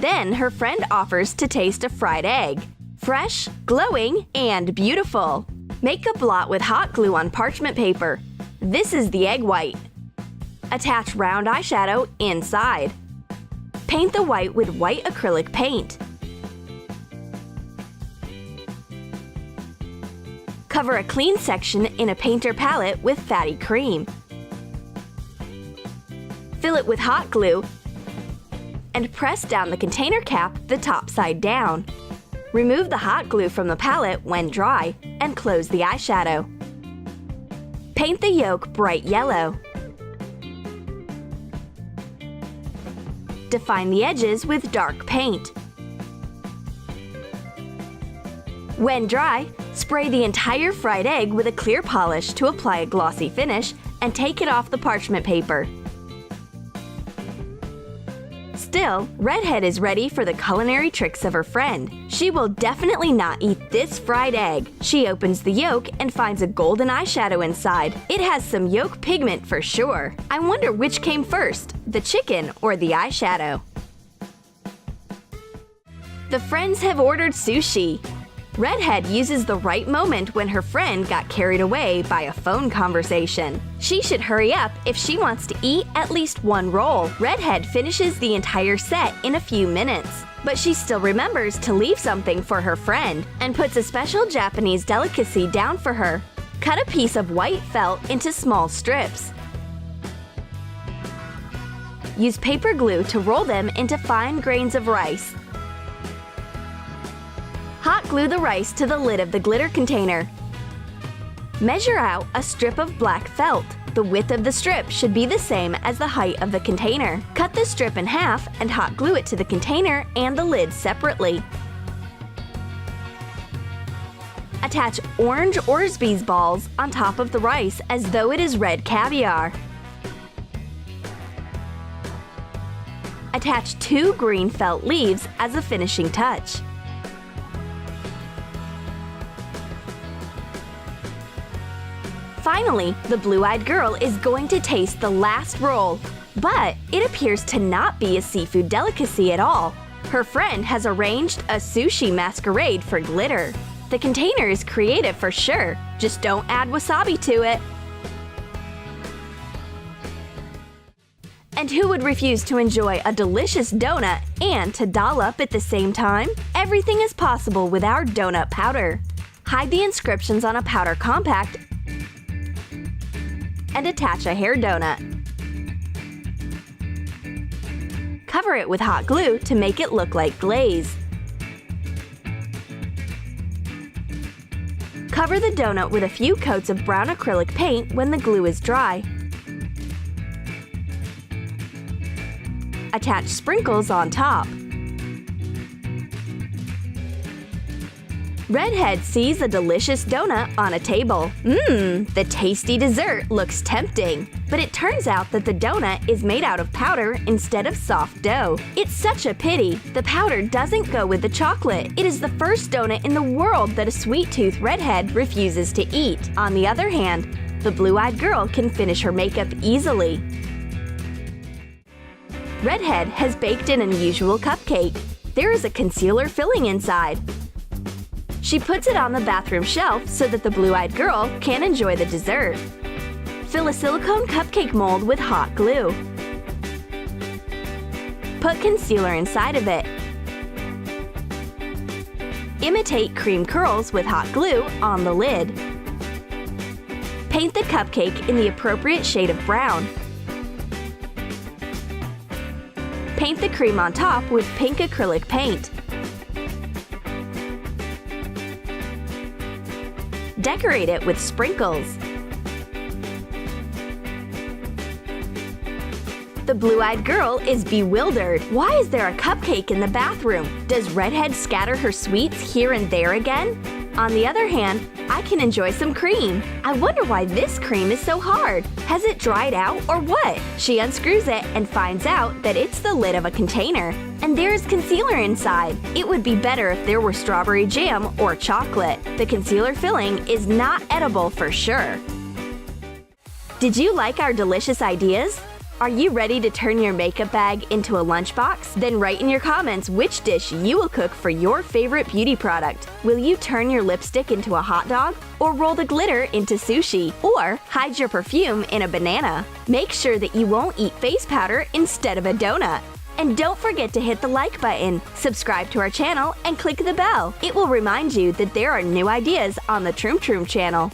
Then her friend offers to taste a fried egg. Fresh, glowing, and beautiful. Make a blot with hot glue on parchment paper. This is the egg white. Attach round eyeshadow inside. Paint the white with white acrylic paint. Cover a clean section in a painter palette with fatty cream. Fill it with hot glue and press down the container cap the top side down. Remove the hot glue from the palette when dry and close the eyeshadow. Paint the yolk bright yellow. Define the edges with dark paint. When dry, spray the entire fried egg with a clear polish to apply a glossy finish and take it off the parchment paper. Still, Redhead is ready for the culinary tricks of her friend. She will definitely not eat this fried egg. She opens the yolk and finds a golden eyeshadow inside. It has some yolk pigment for sure. I wonder which came first, the chicken or the eyeshadow. The friends have ordered sushi. Redhead uses the right moment when her friend got carried away by a phone conversation. She should hurry up if she wants to eat at least one roll. Redhead finishes the entire set in a few minutes, but she still remembers to leave something for her friend and puts a special Japanese delicacy down for her. Cut a piece of white felt into small strips. Use paper glue to roll them into fine grains of rice. Hot glue the rice to the lid of the glitter container. Measure out a strip of black felt. The width of the strip should be the same as the height of the container. Cut the strip in half and hot glue it to the container and the lid separately. Attach orange Orsby's balls on top of the rice as though it is red caviar. Attach 2 green felt leaves as a finishing touch. Finally, the blue-eyed girl is going to taste the last roll, but it appears to not be a seafood delicacy at all. Her friend has arranged a sushi masquerade for glitter. The container is creative for sure, just don't add wasabi to it. And who would refuse to enjoy a delicious donut and to doll up at the same time? Everything is possible with our donut powder. Hide the inscriptions on a powder compact and attach a hair donut. Cover it with hot glue to make it look like glaze. Cover the donut with a few coats of brown acrylic paint when the glue is dry. Attach sprinkles on top. Redhead sees a delicious donut on a table. The tasty dessert looks tempting. But it turns out that the donut is made out of powder instead of soft dough. It's such a pity. The powder doesn't go with the chocolate. It is the first donut in the world that a sweet-tooth redhead refuses to eat. On the other hand, the blue-eyed girl can finish her makeup easily. Redhead has baked an unusual cupcake. There is a concealer filling inside. She puts it on the bathroom shelf so that the blue-eyed girl can enjoy the dessert. Fill a silicone cupcake mold with hot glue. Put concealer inside of it. Imitate cream curls with hot glue on the lid. Paint the cupcake in the appropriate shade of brown. Paint the cream on top with pink acrylic paint. Decorate it with sprinkles. The blue-eyed girl is bewildered. Why is there a cupcake in the bathroom? Does Redhead scatter her sweets here and there again? On the other hand, I can enjoy some cream. I wonder why this cream is so hard. Has it dried out or what? She unscrews it and finds out that it's the lid of a container. And there is concealer inside. It would be better if there were strawberry jam or chocolate. The concealer filling is not edible for sure. Did you like our delicious ideas? Are you ready to turn your makeup bag into a lunchbox? Then write in your comments which dish you will cook for your favorite beauty product. Will you turn your lipstick into a hot dog? Or roll the glitter into sushi? Or hide your perfume in a banana? Make sure that you won't eat face powder instead of a donut. And don't forget to hit the like button, subscribe to our channel, and click the bell. It will remind you that there are new ideas on the Troom Troom channel.